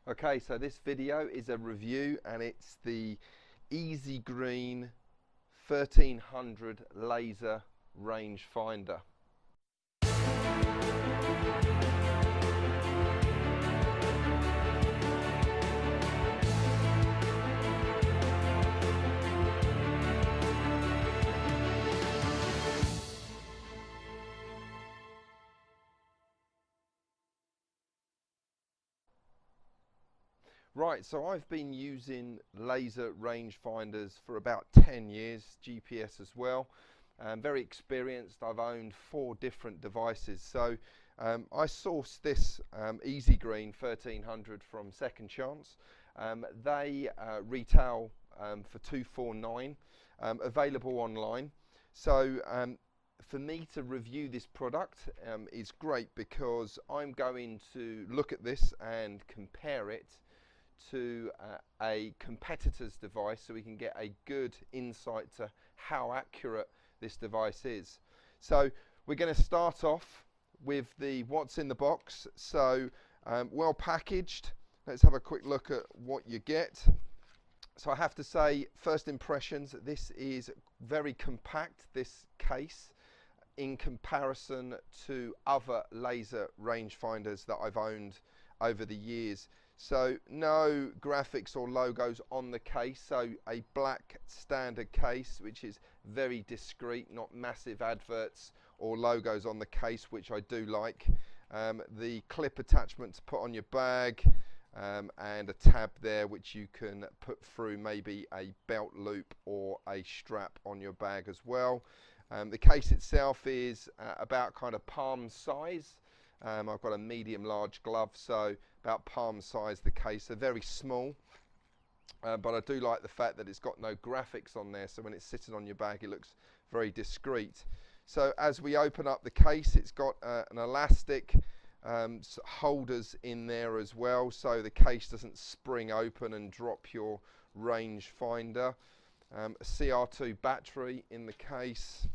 Okay, so this video is a review and it's the Easygreen 1300 laser rangefinder. Right, so I've been using laser rangefinders for about 10 years, GPS as well. I'm very experienced. I've owned 4 different devices. So I sourced this Easygreen 1300 from Second Chance. They retail for $249, available online. So for me to review this product is great because I'm going to look at this and compare it to a competitor's device so we can get a good insight to how accurate this device is. So we're going to start off with the what's in the box. So well packaged. Let's have a quick look at what you get. So I have to say, first impressions, this is very compact, this case, in comparison to other laser rangefinders that I've owned over the years. So no graphics or logos on the case, so a black standard case which is very discreet, not massive adverts or logos on the case, which I do like. The clip attachment to put on your bag, and a tab there which you can put through maybe a belt loop or a strap on your bag as well. The case itself is about kind of palm size. I've got a medium large glove, so about palm size the case, so very small, but I do like the fact that it's got no graphics on there, so when it's sitting on your bag it looks very discreet. So as we open up the case, it's got an elastic holders in there as well, so the case doesn't spring open and drop your rangefinder. A CR2 battery in the case.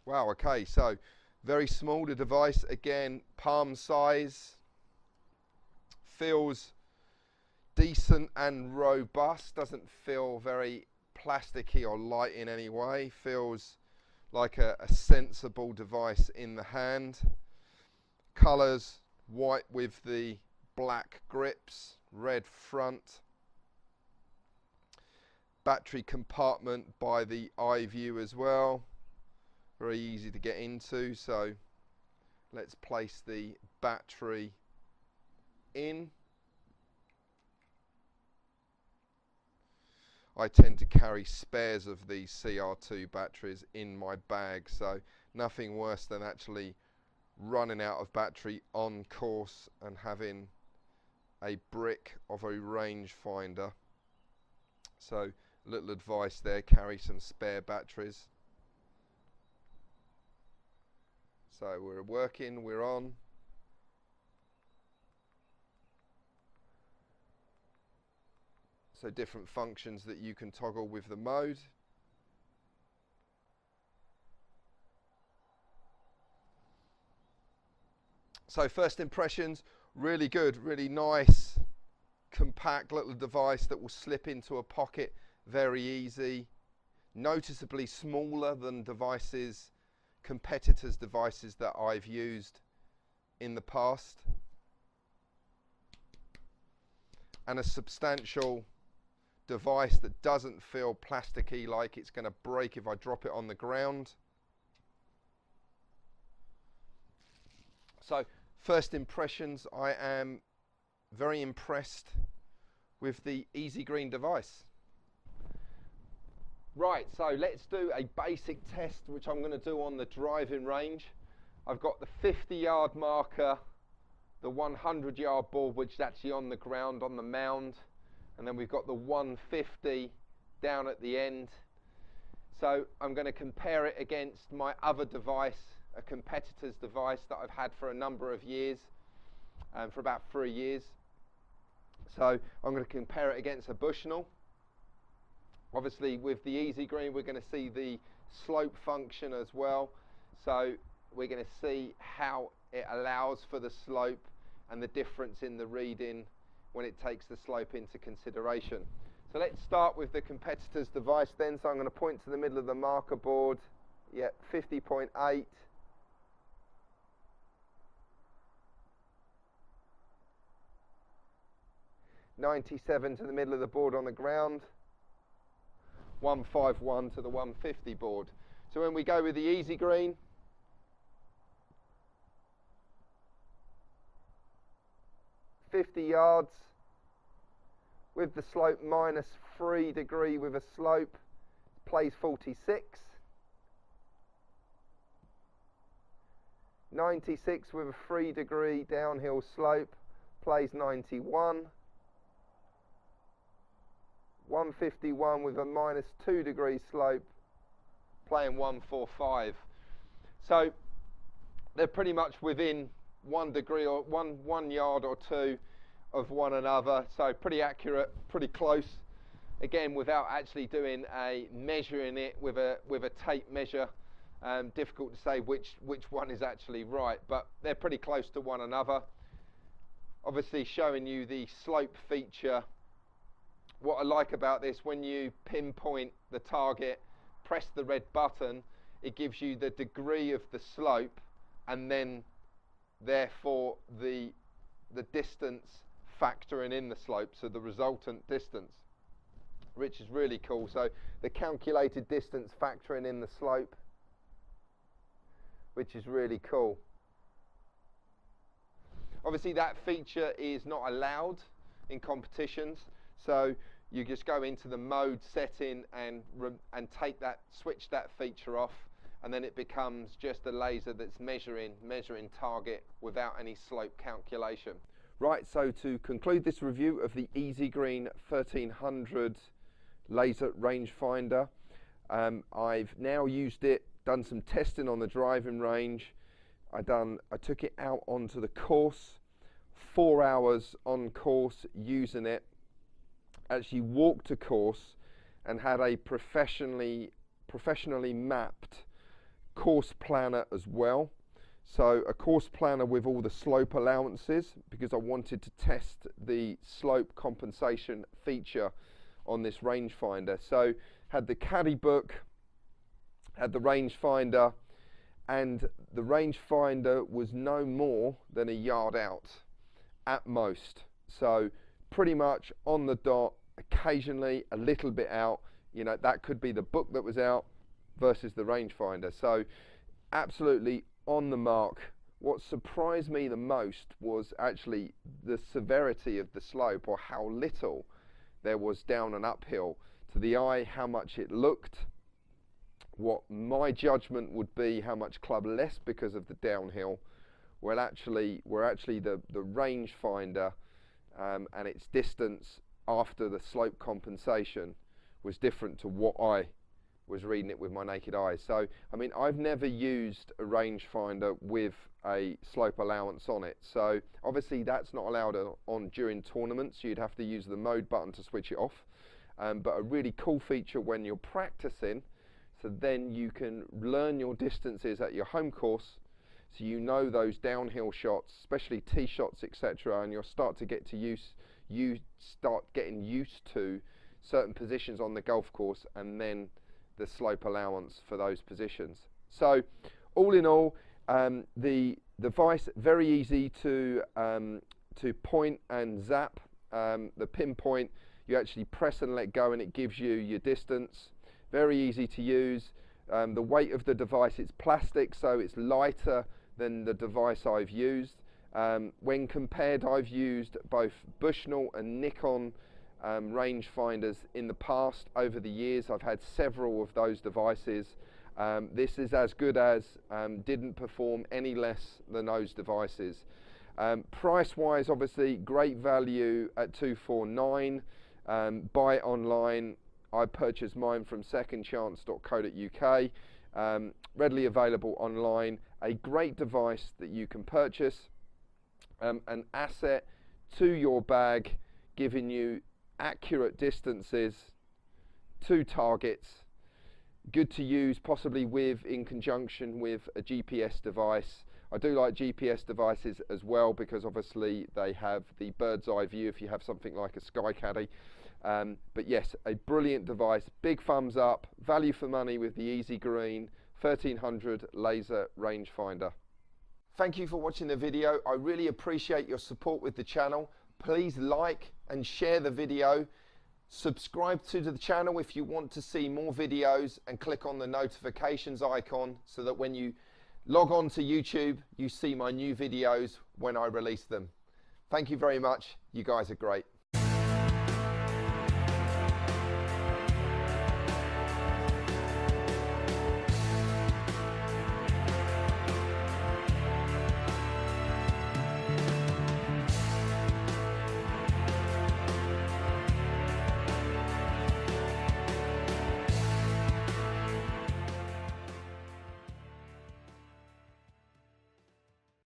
Wow, okay, so very small, the device, again, palm size, feels decent and robust, doesn't feel very plasticky or light in any way, feels like a sensible device in the hand. Colours, white with the black grips, red front. Battery compartment by the eye view as well. Very easy to get into, so let's place the battery in. I tend to carry spares of these CR2 batteries in my bag, so nothing worse than actually running out of battery on course and having a brick of a rangefinder. So little advice there, carry some spare batteries. So we're working, we're on. So different functions that you can toggle with the mode. So first impressions, really good, really nice, compact little device that will slip into a pocket very easy. Noticeably smaller than competitors' devices that I've used in the past, and a substantial device that doesn't feel plasticky like it's going to break if I drop it on the ground. So first impressions, I am very impressed with the Easygreen device. Right, so let's do a basic test, which I'm going to do on the driving range. I've got the 50-yard marker, the 100-yard board, which is actually on the ground on the mound, and then we've got the 150 down at the end. So I'm going to compare it against my other device, a competitor's device that I've had for a number of years, for about 3 years. So I'm going to compare it against a Bushnell. Obviously with the Easygreen we're going to see the slope function as well, so we're going to see how it allows for the slope and the difference in the reading when it takes the slope into consideration. So let's start with the competitor's device then. So I'm going to point to the middle of the marker board. Yep, 50.8. .97 to the middle of the board on the ground. 151 to the 150 board. So when we go with the Easygreen, yards with the slope -3 degree with a slope, plays 46. 96 with a 3 degree downhill slope, plays 91. 151 with a -2 degree slope, playing 145. So they're pretty much within 1 degree or one yard or two of one another, so pretty accurate, pretty close. Again, without actually doing a measuring it with a tape measure, difficult to say which one is actually right, but they're pretty close to one another. Obviously showing you the slope feature. What I like about this, when you pinpoint the target, press the red button, it gives you the degree of the slope and then therefore the distance factoring in the slope, so the resultant distance, which is really cool. So the calculated distance factoring in the slope, which is really cool. Obviously that feature is not allowed in competitions, so you just go into the mode setting and switch that feature off, and then it becomes just a laser that's measuring target without any slope calculation. Right, so to conclude this review of the Easygreen 1300 laser rangefinder, I've now used it, done some testing on the driving range. I took it out onto the course, 4 hours on course using it. Actually walked a course and had a professionally mapped course planner as well. So a course planner with all the slope allowances, because I wanted to test the slope compensation feature on this rangefinder. So had the caddy book, had the rangefinder, and the rangefinder was no more than a yard out at most. So pretty much on the dot, occasionally a little bit out. You know, that could be the book that was out versus the rangefinder. So absolutely on the mark. What surprised me the most was actually the severity of the slope, or how little there was down and uphill. To the eye, how much it looked. What my judgment would be how much club less because of the downhill. Well, actually the rangefinder and its distance after the slope compensation was different to what I was reading it with my naked eyes. So, I mean, I've never used a rangefinder with a slope allowance on it. So, obviously that's not allowed on during tournaments. You'd have to use the mode button to switch it off. But a really cool feature when you're practicing, so then you can learn your distances at your home course, so you know those downhill shots, especially tee shots, etc., and you'll start to get to you start getting used to certain positions on the golf course, and then the slope allowance for those positions. So all in all, the device very easy to point and zap. The pinpoint, you actually press and let go and it gives you your distance. Very easy to use. The weight of the device, it's plastic, so it's lighter than the device I've used. When compared, I've used both Bushnell and Nikon rangefinders in the past. Over the years I've had several of those devices. This is as good as, didn't perform any less than those devices. Price wise, obviously great value at $249. Buy it online. I purchased mine from secondchance.co.uk. Readily available online. A great device that you can purchase, an asset to your bag, giving you accurate distances to targets. Good to use possibly in conjunction with a GPS device. I do like GPS devices as well, because obviously they have the bird's eye view if you have something like a Sky Caddy. But yes, a brilliant device, big thumbs up, value for money with the Easygreen 1300 laser rangefinder. Thank you for watching the video. I really appreciate your support with the channel. Please like and share the video. Subscribe to the channel if you want to see more videos, and click on the notifications icon so that when you log on to YouTube, you see my new videos when I release them. Thank you very much. You guys are great.